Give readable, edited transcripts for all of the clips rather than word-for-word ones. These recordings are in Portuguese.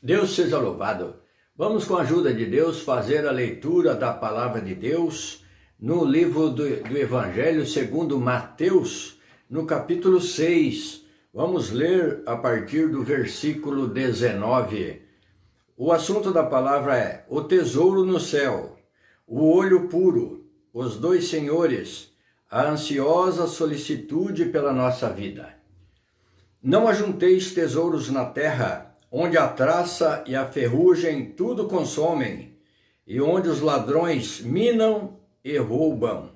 Deus seja louvado. Vamos, com a ajuda de Deus, fazer a leitura da palavra de Deus no livro do Evangelho segundo Mateus, no capítulo 6. Vamos ler a partir do versículo 19. O assunto da palavra é o tesouro no céu, o olho puro, os dois senhores, a ansiosa solicitude pela nossa vida. Não ajunteis tesouros na terra, onde a traça e a ferrugem tudo consomem, e onde os ladrões minam e roubam.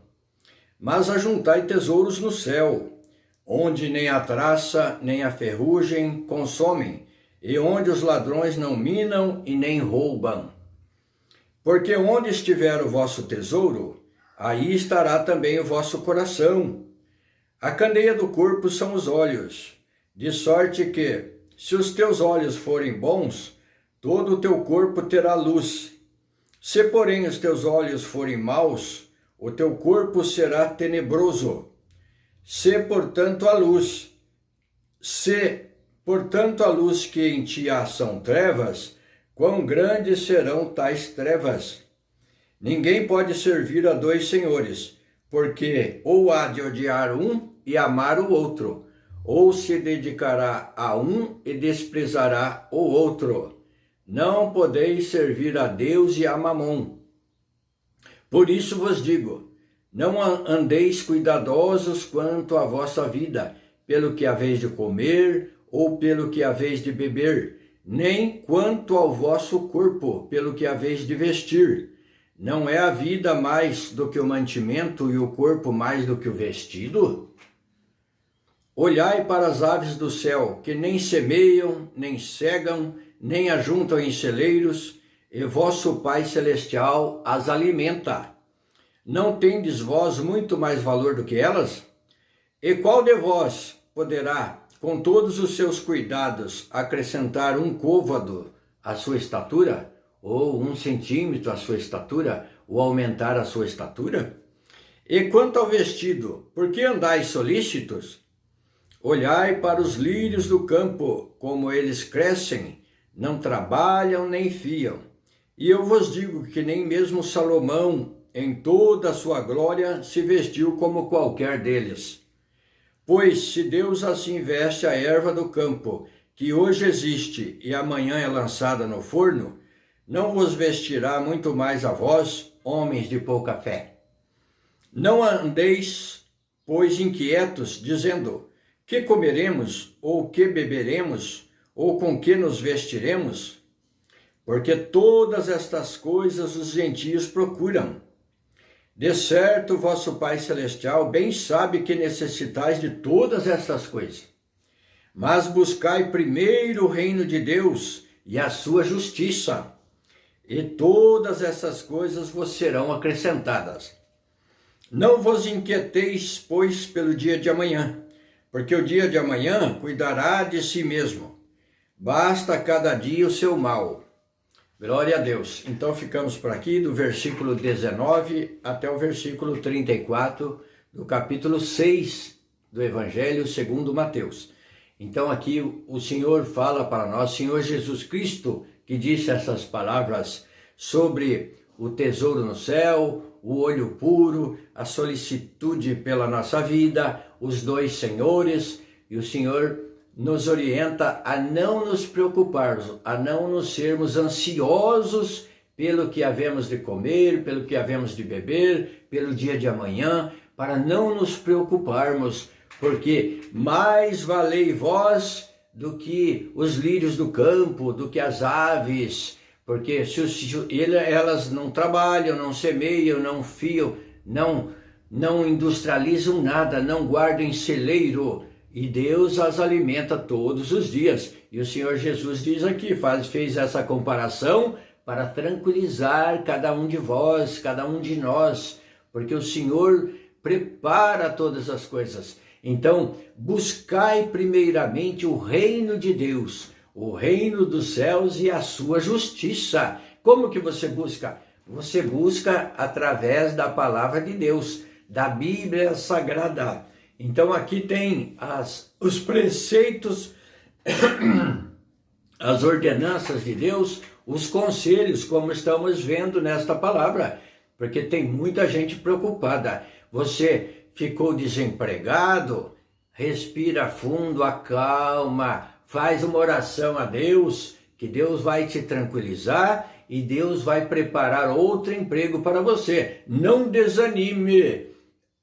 Mas ajuntai tesouros no céu, onde nem a traça nem a ferrugem consomem, e onde os ladrões não minam e nem roubam. Porque onde estiver o vosso tesouro, aí estará também o vosso coração. A candeia do corpo são os olhos, de sorte que, se os teus olhos forem bons, todo o teu corpo terá luz. Se, porém, os teus olhos forem maus, o teu corpo será tenebroso. Se, portanto, a luz que em ti há são trevas, quão grandes serão tais trevas? Ninguém pode servir a dois senhores, porque ou há de odiar um e amar o outro, ou se dedicará a um e desprezará o outro. Não podeis servir a Deus e a Mamom. Por isso vos digo, não andeis cuidadosos quanto à vossa vida, pelo que haveis de comer ou pelo que haveis de beber, nem quanto ao vosso corpo, pelo que haveis de vestir. Não é a vida mais do que o mantimento e o corpo mais do que o vestido? Olhai para as aves do céu, que nem semeiam, nem cegam, nem ajuntam em celeiros, e vosso Pai Celestial as alimenta. Não tendes vós muito mais valor do que elas? E qual de vós poderá, com todos os seus cuidados, acrescentar um côvado à sua estatura, ou 1 centímetro à sua estatura, ou aumentar a sua estatura? E quanto ao vestido, por que andais solícitos? Olhai para os lírios do campo, como eles crescem, não trabalham nem fiam. E eu vos digo que nem mesmo Salomão, em toda a sua glória, se vestiu como qualquer deles. Pois se Deus assim veste a erva do campo, que hoje existe e amanhã é lançada no forno, não vos vestirá muito mais a vós, homens de pouca fé. Não andeis, pois, inquietos, dizendo: que comeremos, ou que beberemos, ou com que nos vestiremos? Porque todas estas coisas os gentios procuram. De certo, vosso Pai Celestial bem sabe que necessitais de todas estas coisas. Mas buscai primeiro o reino de Deus e a sua justiça, e todas essas coisas vos serão acrescentadas. Não vos inquieteis, pois, pelo dia de amanhã, porque o dia de amanhã cuidará de si mesmo. Basta cada dia o seu mal. Glória a Deus. Então ficamos por aqui do versículo 19 até o versículo 34 do capítulo 6 do Evangelho segundo Mateus. Então aqui o Senhor fala para nós, Senhor Jesus Cristo, que disse essas palavras sobre o tesouro no céu, o olho puro, a solicitude pela nossa vida, os dois senhores, e o Senhor nos orienta a não nos preocuparmos, a não nos sermos ansiosos pelo que havemos de comer, pelo que havemos de beber, pelo dia de amanhã, para não nos preocuparmos, porque mais valei vós do que os lírios do campo, do que as aves, porque elas não trabalham, não semeiam, não fiam, não industrializam nada, não guardam em celeiro, e Deus as alimenta todos os dias. E o Senhor Jesus diz aqui, fez essa comparação para tranquilizar cada um de vós, cada um de nós, porque o Senhor prepara todas as coisas. Então, buscai primeiramente o reino de Deus, o reino dos céus e a sua justiça. Como que você busca? Você busca através da palavra de Deus, da Bíblia Sagrada. Então aqui tem os preceitos as ordenanças de Deus, os conselhos, como estamos vendo nesta palavra, porque tem muita gente preocupada. Você ficou desempregado? Respira fundo, acalma, faz uma oração a Deus, que Deus vai te tranquilizar e Deus vai preparar outro emprego para você. Não desanime.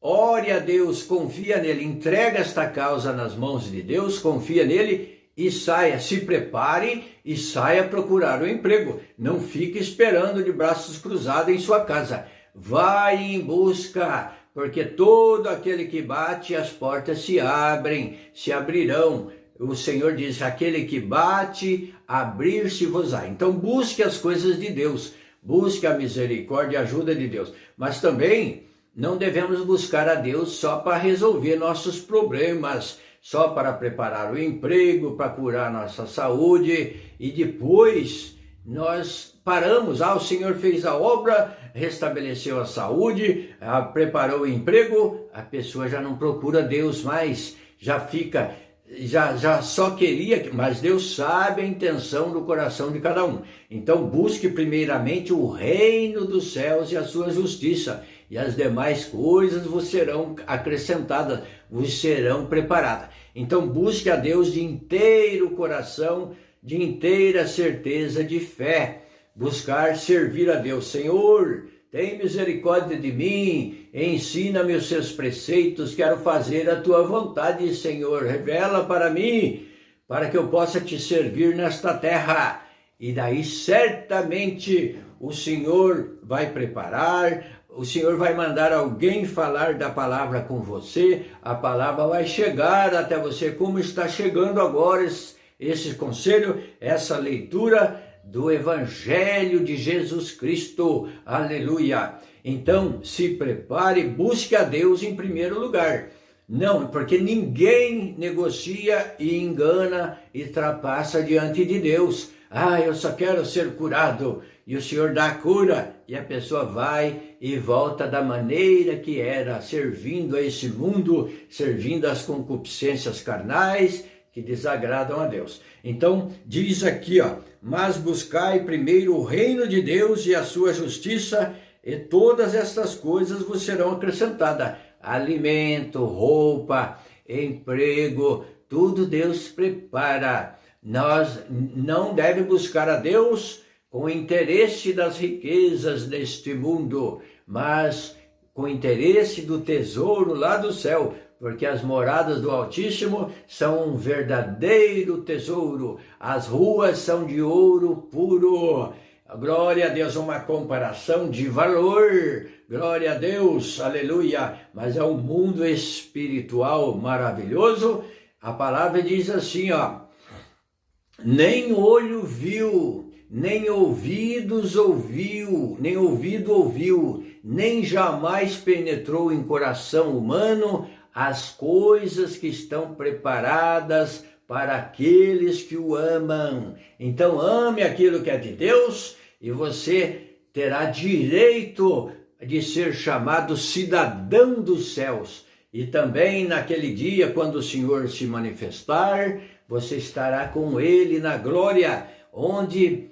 Ore a Deus, confia nele, entrega esta causa nas mãos de Deus, confia nele e saia, se prepare e saia procurar o emprego. Não fique esperando de braços cruzados em sua casa. Vai em busca, porque todo aquele que bate, as portas se abrem, se abrirão. O Senhor diz, aquele que bate, abrir-se-vos-á. Então busque as coisas de Deus, busque a misericórdia e a ajuda de Deus. Mas também não devemos buscar a Deus só para resolver nossos problemas, só para preparar o emprego, para curar nossa saúde e depois nós paramos. O Senhor fez a obra, restabeleceu a saúde, preparou o emprego, a pessoa já não procura Deus mais, já só queria, mas Deus sabe a intenção do coração de cada um. Então busque primeiramente o reino dos céus e a sua justiça, e as demais coisas vos serão acrescentadas, vos serão preparadas. Então busque a Deus de inteiro coração, de inteira certeza de fé. Buscar servir a Deus. Senhor, tem misericórdia de mim, ensina-me os seus preceitos, quero fazer a tua vontade, Senhor. Revela para mim, para que eu possa te servir nesta terra. E daí certamente o Senhor vai preparar, o Senhor vai mandar alguém falar da palavra com você, a palavra vai chegar até você, como está chegando agora esse conselho, essa leitura do Evangelho de Jesus Cristo, aleluia. Então se prepare, busque a Deus em primeiro lugar. Não, porque ninguém negocia e engana e trapassa diante de Deus. Eu só quero ser curado, e o Senhor dá a cura, e a pessoa vai e volta da maneira que era, servindo a esse mundo, servindo às concupiscências carnais que desagradam a Deus. Então, diz aqui, mas buscai primeiro o reino de Deus e a sua justiça, e todas estas coisas vos serão acrescentadas. Alimento, roupa, emprego, tudo Deus prepara. Nós não devemos buscar a Deus com interesse das riquezas deste mundo, mas com interesse do tesouro lá do céu, porque as moradas do Altíssimo são um verdadeiro tesouro, as ruas são de ouro puro. Glória a Deus, uma comparação de valor, glória a Deus, aleluia, mas é um mundo espiritual maravilhoso. A palavra diz assim, nem olho viu, nem ouvidos ouviu, nem ouvido ouviu, nem jamais penetrou em coração humano as coisas que estão preparadas para aqueles que o amam. Então ame aquilo que é de Deus e você terá direito de ser chamado cidadão dos céus. E também naquele dia, quando o Senhor se manifestar, você estará com ele na glória, onde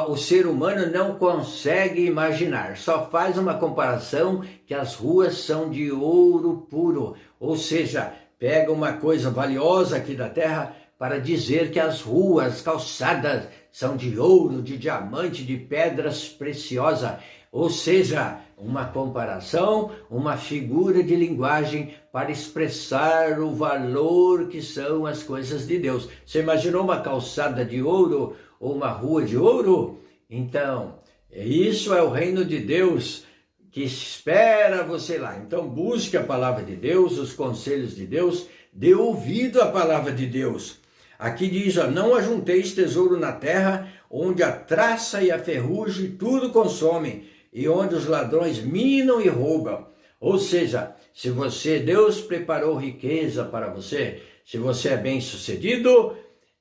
o ser humano não consegue imaginar. Só faz uma comparação que as ruas são de ouro puro. Ou seja, pega uma coisa valiosa aqui da terra para dizer que as ruas, calçadas, são de ouro, de diamante, de pedras preciosas. Ou seja, uma comparação, uma figura de linguagem para expressar o valor que são as coisas de Deus. Você imaginou uma calçada de ouro ou uma rua de ouro? Então, isso é o reino de Deus que espera você lá. Então, busque a palavra de Deus, os conselhos de Deus, dê ouvido à palavra de Deus. Aqui diz, não ajunteis tesouro na terra, onde a traça e a ferrugem tudo consomem, e onde os ladrões minam e roubam. Ou seja, se Deus preparou riqueza para você, se você é bem-sucedido,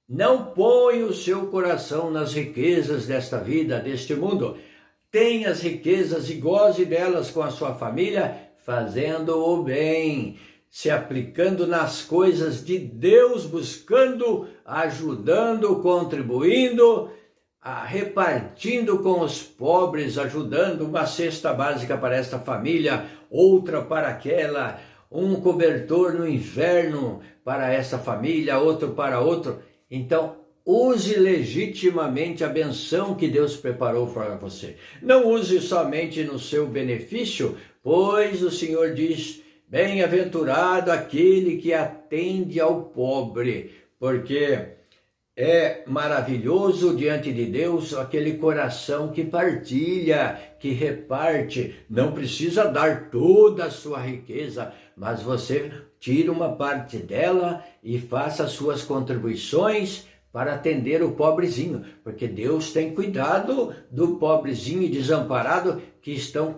não põe o seu coração nas riquezas desta vida, deste mundo. Tenha as riquezas e goze delas com a sua família, fazendo o bem. se aplicando nas coisas de Deus, buscando, ajudando, contribuindo, repartindo com os pobres, ajudando, uma cesta básica para esta família, outra para aquela, um cobertor no inverno para essa família, outro para outro. Então, use legitimamente a benção que Deus preparou para você. Não use somente no seu benefício, pois o Senhor diz: bem-aventurado aquele que atende ao pobre, porque é maravilhoso diante de Deus aquele coração que partilha, que reparte. Não precisa dar toda a sua riqueza, mas você tira uma parte dela e faça as suas contribuições para atender o pobrezinho, porque Deus tem cuidado do pobrezinho e desamparado que estão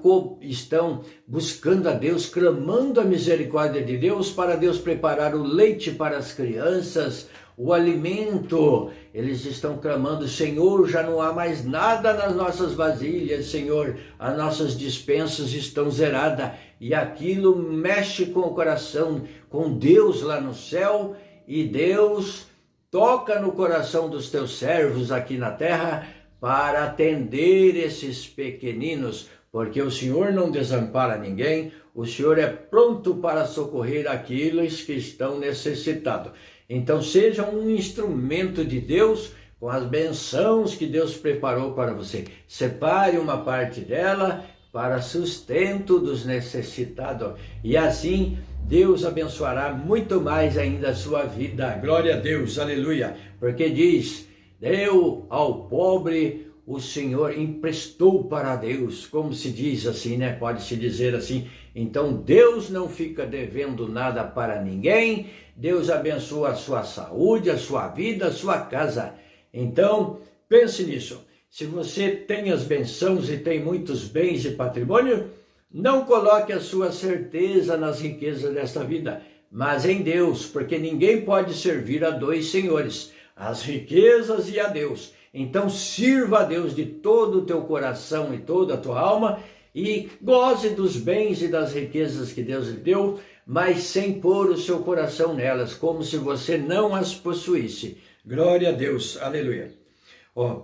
buscando a Deus, clamando a misericórdia de Deus, para Deus preparar o leite para as crianças, o alimento. Eles estão clamando: Senhor, já não há mais nada nas nossas vasilhas, Senhor, as nossas despensas estão zeradas, e aquilo mexe com o coração, com Deus lá no céu, e Deus toca no coração dos teus servos aqui na terra para atender esses pequeninos, porque o Senhor não desampara ninguém, o Senhor é pronto para socorrer aqueles que estão necessitados. Então seja um instrumento de Deus com as bênçãos que Deus preparou para você. Separe uma parte dela para sustento dos necessitados, e assim Deus abençoará muito mais ainda a sua vida. Glória a Deus, aleluia, porque diz: deu ao pobre, o Senhor emprestou para Deus, como se diz assim, né? Pode-se dizer assim. Então Deus não fica devendo nada para ninguém. Deus abençoa a sua saúde, a sua vida, a sua casa. Então pense nisso. Se você tem as bênçãos e tem muitos bens e patrimônio, não coloque a sua certeza nas riquezas desta vida, mas em Deus, porque ninguém pode servir a dois senhores, as riquezas e a Deus. Então sirva a Deus de todo o teu coração e toda a tua alma, e goze dos bens e das riquezas que Deus lhe deu, mas sem pôr o seu coração nelas, como se você não as possuísse. Glória a Deus, aleluia.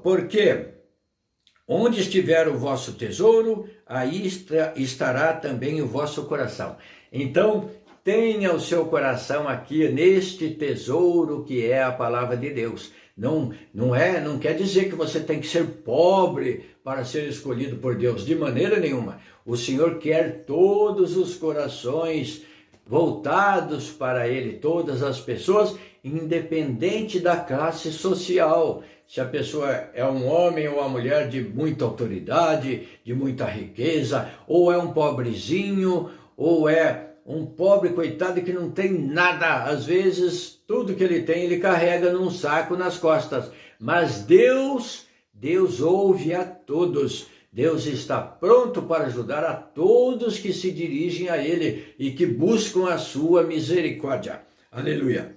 Porque onde estiver o vosso tesouro, aí estará também o vosso coração. Então, tenha o seu coração aqui neste tesouro que é a palavra de Deus. Não quer dizer que você tem que ser pobre para ser escolhido por Deus, de maneira nenhuma. O Senhor quer todos os corações voltados para Ele, todas as pessoas, independente da classe social. Se a pessoa é um homem ou uma mulher de muita autoridade, de muita riqueza, ou é um pobrezinho, ou é um pobre coitado que não tem nada. Às vezes, tudo que ele tem, ele carrega num saco nas costas. Mas Deus ouve a todos. Deus está pronto para ajudar a todos que se dirigem a Ele e que buscam a sua misericórdia. Aleluia.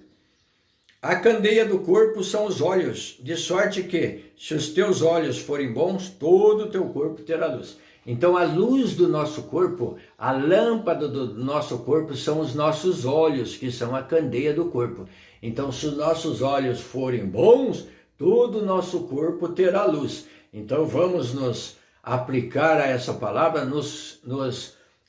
A candeia do corpo são os olhos, de sorte que, se os teus olhos forem bons, todo o teu corpo terá luz. Então a luz do nosso corpo, a lâmpada do nosso corpo são os nossos olhos, que são a candeia do corpo. Então se os nossos olhos forem bons, todo o nosso corpo terá luz. Então vamos nos aplicar a essa palavra, nos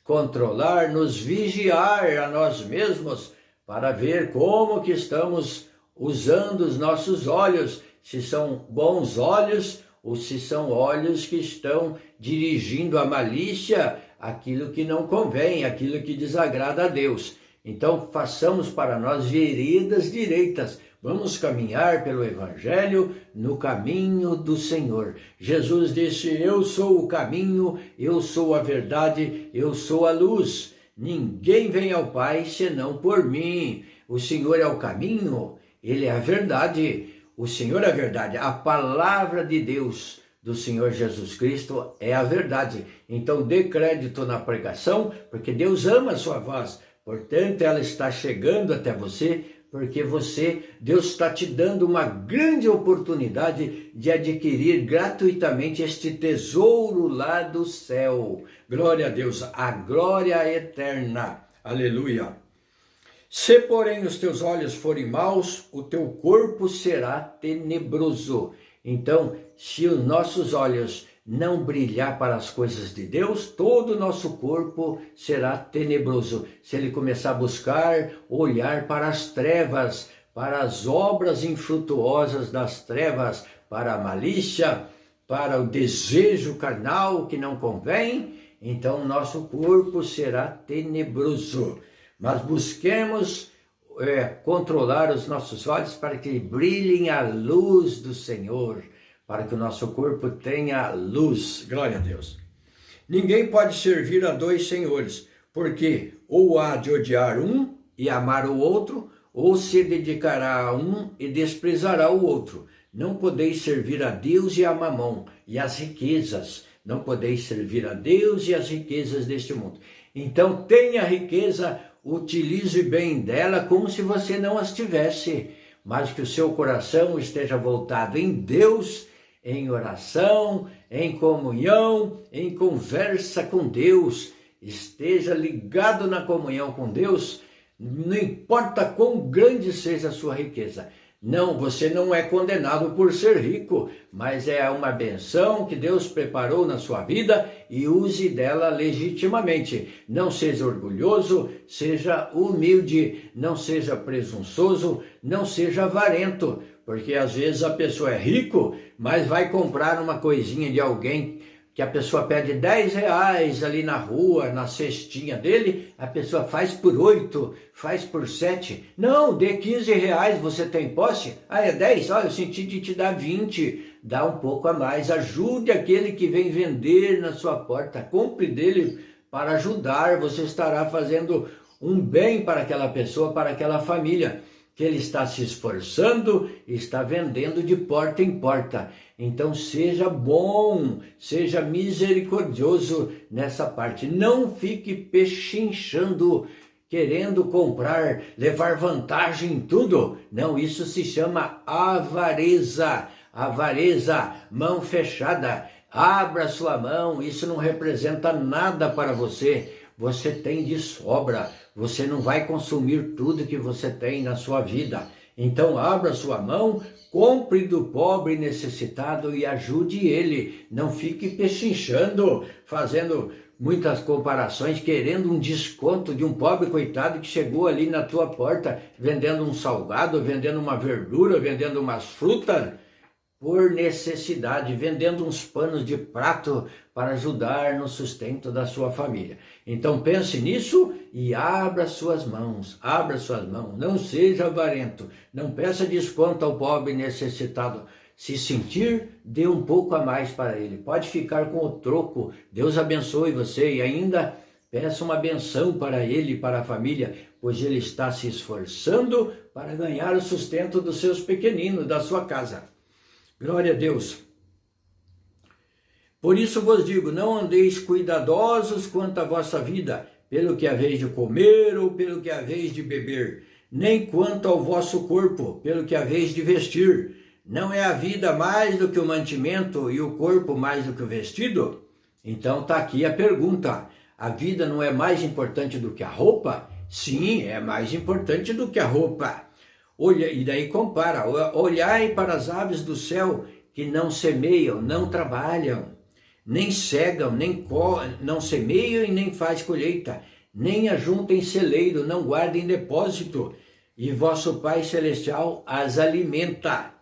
controlar, nos vigiar a nós mesmos, para ver como que estamos usando os nossos olhos, se são bons olhos ou se são olhos que estão dirigindo a malícia, aquilo que não convém, aquilo que desagrada a Deus. Então façamos para nós veredas direitas, vamos caminhar pelo Evangelho no caminho do Senhor. Jesus disse: eu sou o caminho, eu sou a verdade, eu sou a luz. Ninguém vem ao Pai senão por mim. O Senhor é o caminho, Ele é a verdade, o Senhor é a verdade. A palavra de Deus do Senhor Jesus Cristo é a verdade. Então dê crédito na pregação, porque Deus ama a sua voz. Portanto, ela está chegando até você, porque Deus está te dando uma grande oportunidade de adquirir gratuitamente este tesouro lá do céu. Glória a Deus, a glória eterna. Aleluia. Se, porém, os teus olhos forem maus, o teu corpo será tenebroso. Então, se os nossos olhos não brilhar para as coisas de Deus, todo o nosso corpo será tenebroso. Se ele começar a buscar, olhar para as trevas, para as obras infrutuosas das trevas, para a malícia, para o desejo carnal que não convém, então nosso corpo será tenebroso. Mas busquemos controlar os nossos olhos para que brilhem a luz do Senhor, para que o nosso corpo tenha luz. Glória a Deus. Ninguém pode servir a dois senhores, porque ou há de odiar um e amar o outro, ou se dedicará a um e desprezará o outro. Não podeis servir a Deus e a Mamon e as riquezas. Não podeis servir a Deus e as riquezas deste mundo. Então tenha riqueza, utilize bem dela como se você não as tivesse, mas que o seu coração esteja voltado em Deus, em oração, em comunhão, em conversa com Deus. Esteja ligado na comunhão com Deus, não importa quão grande seja a sua riqueza. Não, você não é condenado por ser rico, mas é uma benção que Deus preparou na sua vida e use dela legitimamente. Não seja orgulhoso, seja humilde, não seja presunçoso, não seja avarento, porque às vezes a pessoa é rico, mas vai comprar uma coisinha de alguém que a pessoa pede 10 reais ali na rua, na cestinha dele, a pessoa faz por 8, faz por 7. Não, dê 15 reais, você tem posse? Ah, é 10? Olha, eu senti de te dar 20, dá um pouco a mais. Ajude aquele que vem vender na sua porta, compre dele para ajudar, você estará fazendo um bem para aquela pessoa, para aquela família, que ele está se esforçando, está vendendo de porta em porta. Então seja bom, seja misericordioso nessa parte. Não fique pechinchando, querendo comprar, levar vantagem em tudo. Não, isso se chama avareza. Avareza, mão fechada. Abra sua mão, isso não representa nada para você. Você tem de sobra, você não vai consumir tudo que você tem na sua vida. Então abra sua mão, compre do pobre necessitado e ajude ele. Não fique pechinchando, fazendo muitas comparações, querendo um desconto de um pobre coitado que chegou ali na tua porta, vendendo um salgado, vendendo uma verdura, vendendo umas frutas, por necessidade, vendendo uns panos de prato para ajudar no sustento da sua família. Então pense nisso e abra suas mãos, não seja avarento, não peça desconto ao pobre necessitado. Se sentir, dê um pouco a mais para ele, pode ficar com o troco, Deus abençoe você e ainda peça uma benção para ele e para a família, pois ele está se esforçando para ganhar o sustento dos seus pequeninos, da sua casa. Glória a Deus. Por isso vos digo, não andeis cuidadosos quanto à vossa vida, pelo que haveis de comer ou pelo que haveis de beber, nem quanto ao vosso corpo, pelo que haveis de vestir. Não é a vida mais do que o mantimento e o corpo mais do que o vestido? Então está aqui a pergunta, a vida não é mais importante do que a roupa? Sim, é mais importante do que a roupa. Olha, e daí compara, olhai para as aves do céu que não semeiam, não trabalham, nem cegam, não semeiam e nem faz colheita, nem ajuntam em celeiro, não guardam em depósito, e vosso Pai Celestial as alimenta.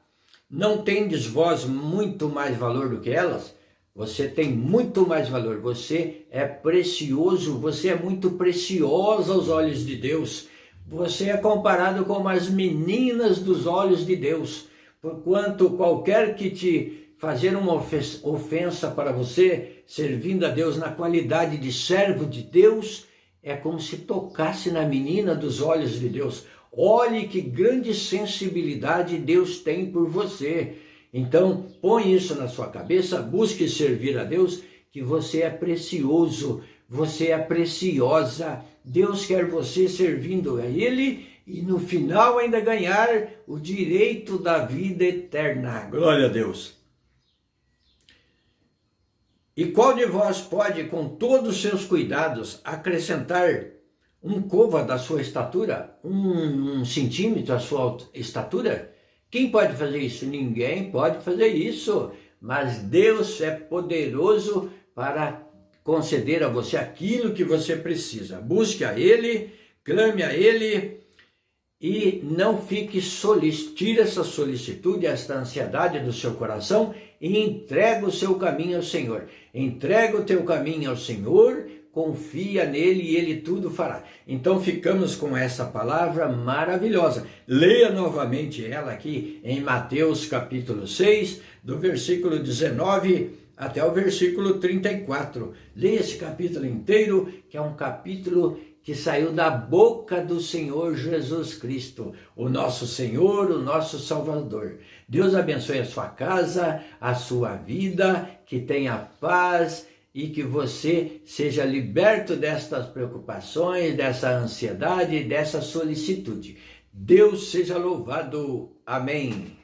Não tendes vós muito mais valor do que elas? Você tem muito mais valor, você é precioso, você é muito preciosa aos olhos de Deus. Você é comparado com as meninas dos olhos de Deus, porquanto qualquer que te fazer uma ofensa para você, servindo a Deus na qualidade de servo de Deus, é como se tocasse na menina dos olhos de Deus. Olhe que grande sensibilidade Deus tem por você. Então, põe isso na sua cabeça, busque servir a Deus, que você é precioso, você é preciosa. Deus quer você servindo a Ele e no final ainda ganhar o direito da vida eterna. Glória a Deus. E qual de vós pode, com todos os seus cuidados, acrescentar um côvado da sua estatura, um centímetro da sua estatura? Quem pode fazer isso? Ninguém pode fazer isso, mas Deus é poderoso para conceder a você aquilo que você precisa. Busque a Ele, clame a Ele e não fique tira essa solicitude, essa ansiedade do seu coração e entrega o seu caminho ao Senhor. Entrega o teu caminho ao Senhor, confia nele e ele tudo fará. Então ficamos com essa palavra maravilhosa. Leia novamente ela aqui em Mateus capítulo 6, do versículo 19 até o versículo 34. Leia esse capítulo inteiro, que é um capítulo que saiu da boca do Senhor Jesus Cristo, o nosso Senhor, o nosso Salvador. Deus abençoe a sua casa, a sua vida, que tenha paz e que você seja liberto destas preocupações, dessa ansiedade, dessa solicitude. Deus seja louvado. Amém.